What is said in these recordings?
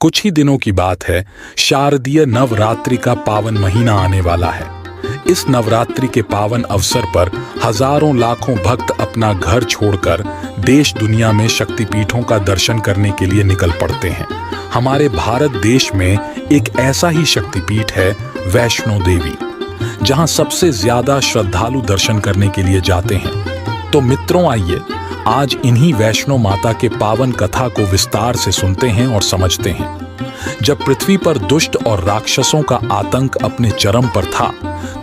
कुछ ही दिनों की बात है, शारदीय नवरात्रि का पावन महीना आने वाला है। इस नवरात्रि के पावन अवसर पर हजारों लाखों भक्त अपना घर छोड़कर देश दुनिया में शक्तिपीठों का दर्शन करने के लिए निकल पड़ते हैं। हमारे भारत देश में एक ऐसा ही शक्तिपीठ है वैष्णो देवी, जहां सबसे ज्यादा श्रद्धालु दर्शन करने के लिए जाते हैं। तो मित्रों, आइए आज इन्हीं वैष्णो माता के पावन कथा को विस्तार से सुनते हैं और समझते हैं। जब पृथ्वी पर दुष्ट और राक्षसों का आतंक अपने चरम पर था,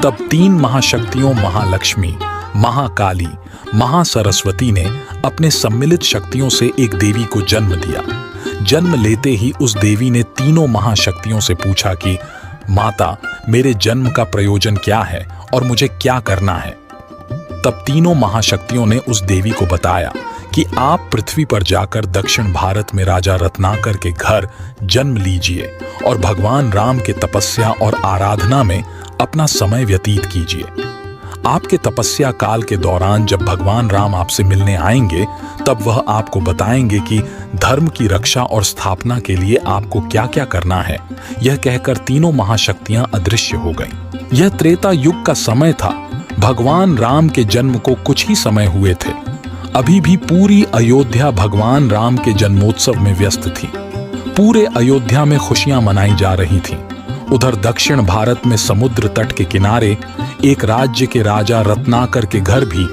तब 3 महाशक्तियों महालक्ष्मी, महाकाली, महासरस्वती ने अपने सम्मिलित शक्तियों से एक देवी को जन्म दिया। जन्म लेते ही उस देवी ने तीनों महाशक्तियों से पूछा कि माता, मेरे जन्म का प्रयोजन क्या है और मुझे क्या करना है। तब तीनों महाशक्तियों ने उस देवी को बताया कि आप पृथ्वी पर जाकर दक्षिण भारत में राजा रत्नाकर के घर जन्म लीजिए और भगवान राम के तपस्या और आराधना में अपना समय व्यतीत कीजिए। आपके तपस्या काल के दौरान जब भगवान राम आपसे मिलने आएंगे, तब वह आपको बताएंगे कि धर्म की रक्षा और स्थापना के लिए आपको क्या क्या करना है। यह कहकर तीनों महाशक्तियां अदृश्य हो गईं। यह त्रेता युग का समय था। भगवान राम के जन्म को कुछ ही समय हुए थे। अभी भी पूरी अयोध्या भगवान राम के जन्मोत्सव में व्यस्त थी। पूरे अयोध्या में खुशियां मनाई जा रही थीं। उधर दक्षिण भारत में समुद्र तट के किनारे एक राज्य के राजा रत्नाकर के घर भी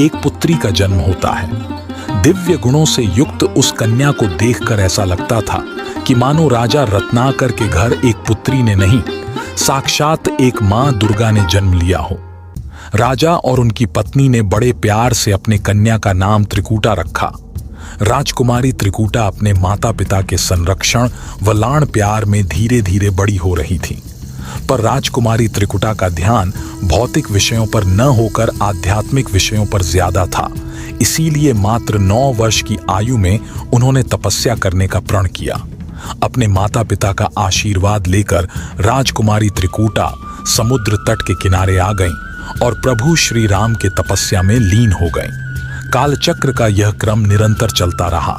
एक पुत्री का जन्म होता है। दिव्य गुणों से युक्त उस कन्या को देखकर ऐसा लगता था कि मानो राजा रत्नाकर के घर एक पुत्री ने नहीं, साक्षात एक मां दुर्गा ने जन्म लिया हो। राजा और उनकी पत्नी ने बड़े प्यार से अपने कन्या का नाम त्रिकूटा रखा। राजकुमारी त्रिकूटा अपने माता पिता के संरक्षण व लाड़ प्यार में धीरे धीरे बड़ी हो रही थी। पर राजकुमारी त्रिकूटा का ध्यान भौतिक विषयों पर न होकर आध्यात्मिक विषयों पर ज्यादा था। इसीलिए मात्र 9 वर्ष की आयु में उन्होंने तपस्या करने का प्रण किया। अपने माता पिता का आशीर्वाद लेकर राजकुमारी त्रिकूटा समुद्र तट के किनारे आ गईं और प्रभु श्री राम के तपस्या में लीन हो गए। कालचक्र का यह क्रम निरंतर चलता रहा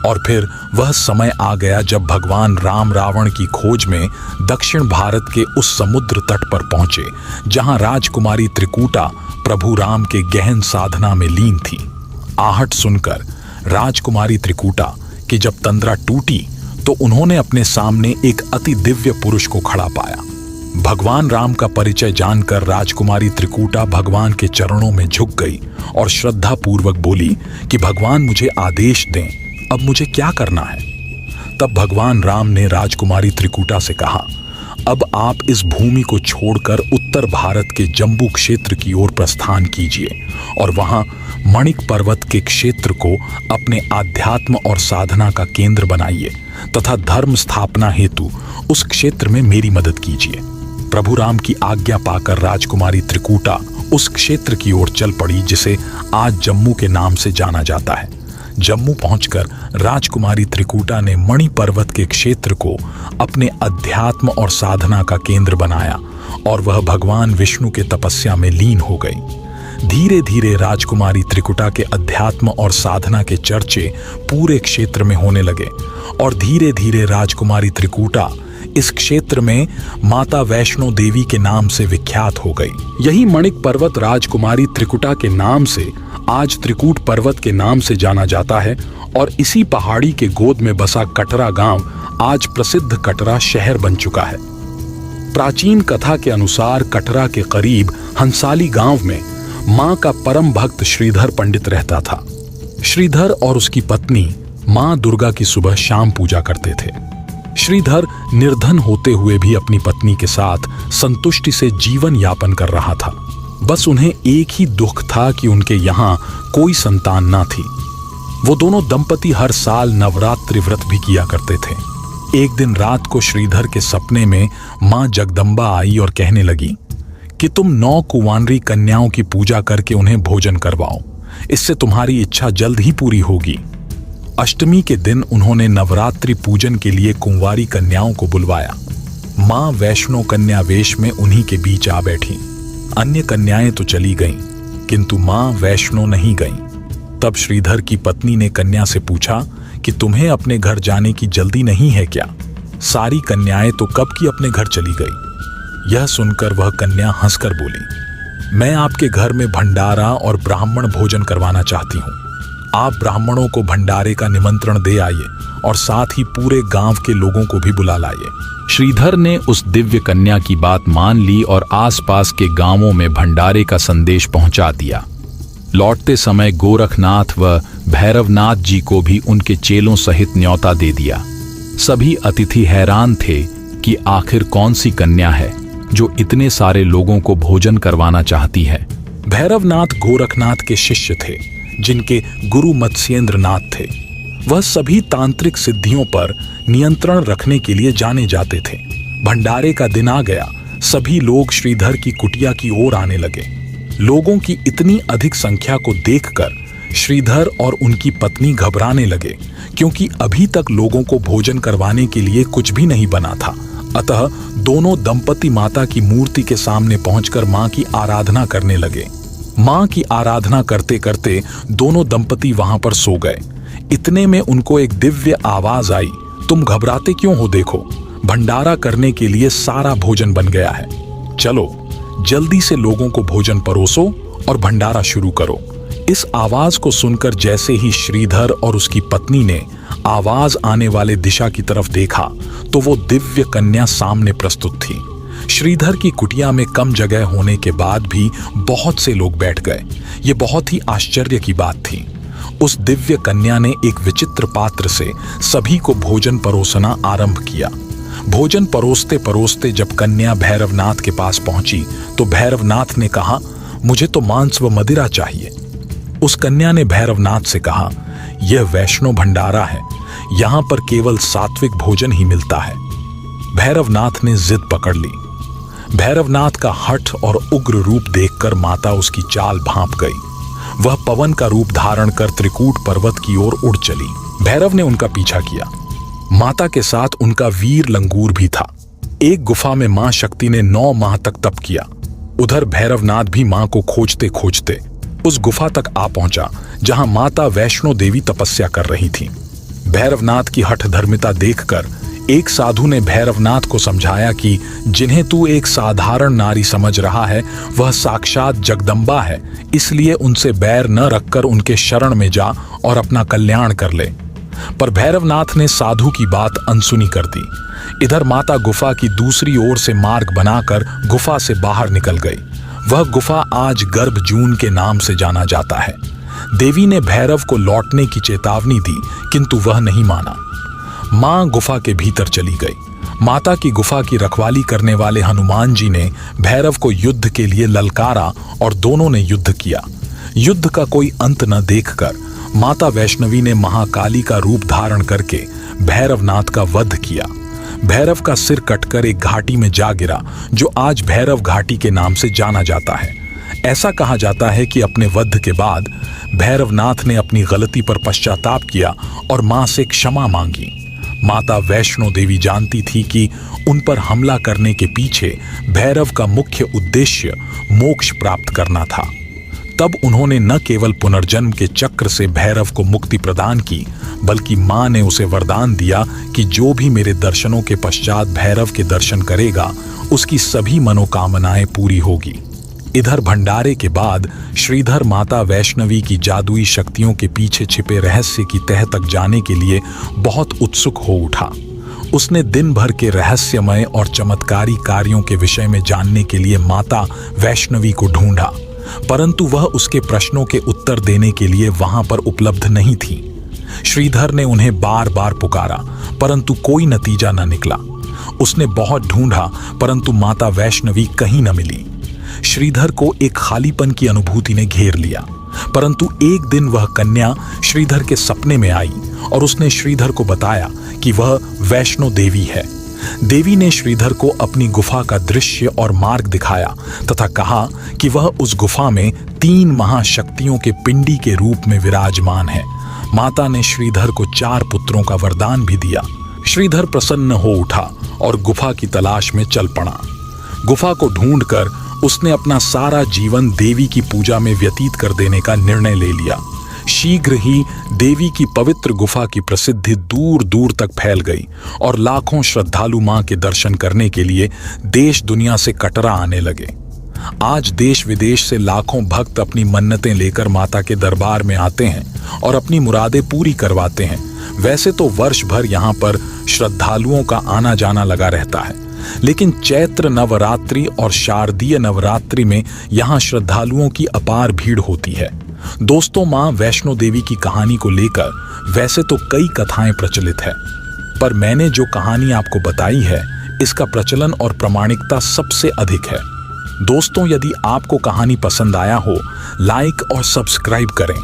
और फिर वह समय आ गया जब भगवान राम रावण की खोज में दक्षिण भारत के उस समुद्र तट पर पहुंचे, जहां राजकुमारी त्रिकूटा प्रभु राम के गहन साधना में लीन थी। आहट सुनकर राजकुमारी त्रिकूटा की जब तंद्रा टूटी, तो उन्होंने अपने सामने एक अति दिव्य पुरुष को खड़ा पाया। भगवान राम का परिचय जानकर राजकुमारी त्रिकूटा भगवान के चरणों में झुक गई और श्रद्धा पूर्वक बोली कि भगवान मुझे आदेश दें, अब मुझे क्या करना है। तब भगवान राम ने राजकुमारी त्रिकूटा से कहा, अब आप इस भूमि को छोड़कर उत्तर भारत के जम्बू क्षेत्र की ओर प्रस्थान कीजिए और वहां मणिक पर्वत के क्षेत्र को अपने आध्यात्म और साधना का केंद्र बनाइए तथा धर्म स्थापना हेतु उस क्षेत्र में मेरी मदद कीजिए। प्रभु राम की आज्ञा पाकर राजकुमारी त्रिकूटा उस क्षेत्र की ओर चल पड़ी जिसे आज जम्मू के नाम से जाना जाता है। जम्मू पहुंचकर राजकुमारी त्रिकूटा ने मणि पर्वत के क्षेत्र को अपने अध्यात्म और साधना का केंद्र बनाया और वह भगवान विष्णु के तपस्या में लीन हो गई। धीरे धीरे राजकुमारी त्रिकूटा के अध्यात्म और साधना के चर्चे पूरे क्षेत्र में होने लगे और धीरे धीरे राजकुमारी त्रिकूटा इस क्षेत्र में माता वैष्णो देवी के नाम से विख्यात हो गई। यही मणिक पर्वत राजकुमारी त्रिकूटा के नाम से आज त्रिकूट पर्वत के नाम से जाना जाता है और इसी पहाड़ी के गोद में बसा कटरा गांव आज प्रसिद्ध कटरा शहर बन चुका है। प्राचीन कथा के अनुसार कटरा के करीब हंसाली गांव में मां का परम भक्त श्रीधर पंडित रहता था। श्रीधर और उसकी पत्नी मां दुर्गा की सुबह शाम पूजा करते थे। श्रीधर निर्धन होते हुए भी अपनी पत्नी के साथ संतुष्टि से जीवन यापन कर रहा था। बस उन्हें एक ही दुख था कि उनके यहाँ कोई संतान ना थी। वो दोनों दंपति हर साल नवरात्रि व्रत भी किया करते थे। एक दिन रात को श्रीधर के सपने में मां जगदम्बा आई और कहने लगी कि तुम 9 कुंवारी कन्याओं की पूजा करके उन्हें भोजन करवाओ, इससे तुम्हारी इच्छा जल्द ही पूरी होगी। अष्टमी के दिन उन्होंने नवरात्रि पूजन के लिए कुंवारी कन्याओं को बुलवाया। मां वैष्णो कन्या वेश में उन्हीं के बीच आ बैठी। अन्य कन्याएं तो चली गईं, किंतु मां वैष्णो नहीं गईं। तब श्रीधर की पत्नी ने कन्या से पूछा कि तुम्हें अपने घर जाने की जल्दी नहीं है क्या? सारी कन्याएं तो कब की अपने घर चली गई। यह सुनकर वह कन्या हंसकर बोली, मैं आपके घर में भंडारा और ब्राह्मण भोजन करवाना चाहती हूँ। आप ब्राह्मणों को भंडारे का निमंत्रण दे आइए और साथ ही पूरे गांव के लोगों को भी बुला लाइए। श्रीधर ने उस दिव्य कन्या की बात मान ली और आसपास के गांवों में भंडारे का संदेश पहुंचा दिया। लौटते समय गोरखनाथ व भैरवनाथ जी को भी उनके चेलों सहित न्योता दे दिया। सभी अतिथि हैरान थे कि आखिर कौन सी कन्या है जो इतने सारे लोगों को भोजन करवाना चाहती है। भैरवनाथ गोरखनाथ के शिष्य थे, जिनके गुरु मत्स्येंद्र नाथ थे। वह सभी तांत्रिक सिद्धियों पर नियंत्रण रखने के लिए जाने जाते थे। भंडारे का दिन आ गया। सभी लोग श्रीधर की कुटिया की ओर आने लगे। लोगों की इतनी अधिक संख्या को देखकर श्रीधर और उनकी पत्नी घबराने लगे, क्योंकि अभी तक लोगों को भोजन करवाने के लिए कुछ भी नहीं बना था। अतः दोनों दंपति माता की मूर्ति के सामने पहुंचकर मां की आराधना करने लगे। मां की आराधना करते करते दोनों दंपति वहां पर सो गए। इतने में उनको एक दिव्य आवाज आई, तुम घबराते क्यों हो? देखो, भंडारा करने के लिए सारा भोजन बन गया है। चलो जल्दी से लोगों को भोजन परोसो और भंडारा शुरू करो। इस आवाज को सुनकर जैसे ही श्रीधर और उसकी पत्नी ने आवाज आने वाले दिशा की तरफ देखा तो वो दिव्य कन्या सामने प्रस्तुत थी। श्रीधर की कुटिया में कम जगह होने के बाद भी बहुत से लोग बैठ गए। ये बहुत ही आश्चर्य की बात थी। उस दिव्य कन्या ने एक विचित्र पात्र से सभी को भोजन परोसना आरंभ किया। भोजन परोसते परोसते जब कन्या भैरवनाथ के पास पहुंची तो भैरवनाथ ने कहा, मुझे तो मांस व मदिरा चाहिए। उस कन्या ने भैरवनाथ से कहा, यह वैष्णो भंडारा है, यहां पर केवल सात्विक भोजन ही मिलता है। भैरवनाथ ने जिद पकड़ ली। भैरवनाथ का हठ और उग्र रूप देखकर माता उसकी चाल भांप गई। वह पवन का रूप धारण कर त्रिकूट पर्वत की ओर उड़ चली। भैरव ने उनका पीछा किया। माता के साथ उनका वीर लंगूर भी था। एक गुफा में मां शक्ति ने 9 माह तक तप किया। उधर भैरवनाथ भी मां को खोजते खोजते उस गुफा तक आ पहुंचा जहां माता वैष्णो देवी तपस्या कर रही थी। भैरवनाथ की हठधर्मिता देखकर एक साधु ने भैरवनाथ को समझाया कि जिन्हें तू एक साधारण नारी समझ रहा है वह साक्षात जगदम्बा है, इसलिए उनसे बैर न रखकर उनके शरण में जा और अपना कल्याण कर ले। पर भैरवनाथ ने साधु की बात अनसुनी कर दी। इधर माता गुफा की दूसरी ओर से मार्ग बनाकर गुफा से बाहर निकल गई। वह गुफा आज गर्भजून के नाम से जाना जाता है। देवी ने भैरव को लौटने की चेतावनी दी, किंतु वह नहीं माना। मां गुफा के भीतर चली गई। माता की गुफा की रखवाली करने वाले हनुमान जी ने भैरव को युद्ध के लिए ललकारा और दोनों ने युद्ध किया। युद्ध का कोई अंत न देखकर माता वैष्णवी ने महाकाली का रूप धारण करके भैरवनाथ का वध किया। भैरव का सिर कटकर एक घाटी में जा गिरा, जो आज भैरव घाटी के नाम से जाना जाता है। ऐसा कहा जाता है कि अपने वध के बाद भैरवनाथ ने अपनी गलती पर पश्चाताप किया और मां से क्षमा मांगी। माता वैष्णो देवी जानती थी कि उन पर हमला करने के पीछे भैरव का मुख्य उद्देश्य मोक्ष प्राप्त करना था। तब उन्होंने न केवल पुनर्जन्म के चक्र से भैरव को मुक्ति प्रदान की, बल्कि मां ने उसे वरदान दिया कि जो भी मेरे दर्शनों के पश्चात भैरव के दर्शन करेगा उसकी सभी मनोकामनाएं पूरी होगी। इधर भंडारे के बाद श्रीधर माता वैष्णवी की जादुई शक्तियों के पीछे छिपे रहस्य की तह तक जाने के लिए बहुत उत्सुक हो उठा। उसने दिन भर के रहस्यमय और चमत्कारी कार्यों के विषय में जानने के लिए माता वैष्णवी को ढूंढा, परंतु वह उसके प्रश्नों के उत्तर देने के लिए वहां पर उपलब्ध नहीं थी। श्रीधर ने उन्हें बार बार पुकारा, परंतु कोई नतीजा न निकला। उसने बहुत ढूंढा, परंतु माता वैष्णवी कहीं न मिली। श्रीधर को एक खालीपन की अनुभूति ने घेर लिया। परंतु एक दिन वह कन्या श्रीधर के सपने में आई और उसने श्रीधर को बताया कि वह वैष्णो देवी है। देवी ने श्रीधर को अपनी गुफा का दृश्य और मार्ग दिखाया तथा कहा कि वह उस गुफा में 3 महाशक्तियों के पिंडी के रूप में विराजमान है। माता ने श्रीधर को 4 पुत्रों का वरदान भी दिया। श्रीधर प्रसन्न हो उठा और गुफा की तलाश में चल पड़ा। गुफा को ढूंढकर उसने अपना सारा जीवन देवी की पूजा में व्यतीत कर देने का निर्णय ले लिया। शीघ्र ही देवी की पवित्र गुफा की प्रसिद्धि दूर दूर तक फैल गई और लाखों श्रद्धालु मां के दर्शन करने के लिए देश दुनिया से कटरा आने लगे। आज देश विदेश से लाखों भक्त अपनी मन्नतें लेकर माता के दरबार में आते हैं और अपनी मुरादें पूरी करवाते हैं। वैसे तो वर्ष भर यहाँ पर श्रद्धालुओं का आना जाना लगा रहता है, लेकिन चैत्र नवरात्रि और शारदीय नवरात्रि में यहाँ श्रद्धालुओं की अपार भीड़ होती है। दोस्तों, मां वैष्णो देवी की कहानी को लेकर वैसे तो कई कथाएं प्रचलित है, पर मैंने जो कहानी आपको बताई है इसका प्रचलन और प्रामाणिकता सबसे अधिक है। दोस्तों, यदि आपको कहानी पसंद आया हो, लाइक और सब्सक्राइब करें,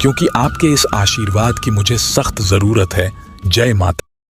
क्योंकि आपके इस आशीर्वाद की मुझे सख्त जरूरत है। जय माता।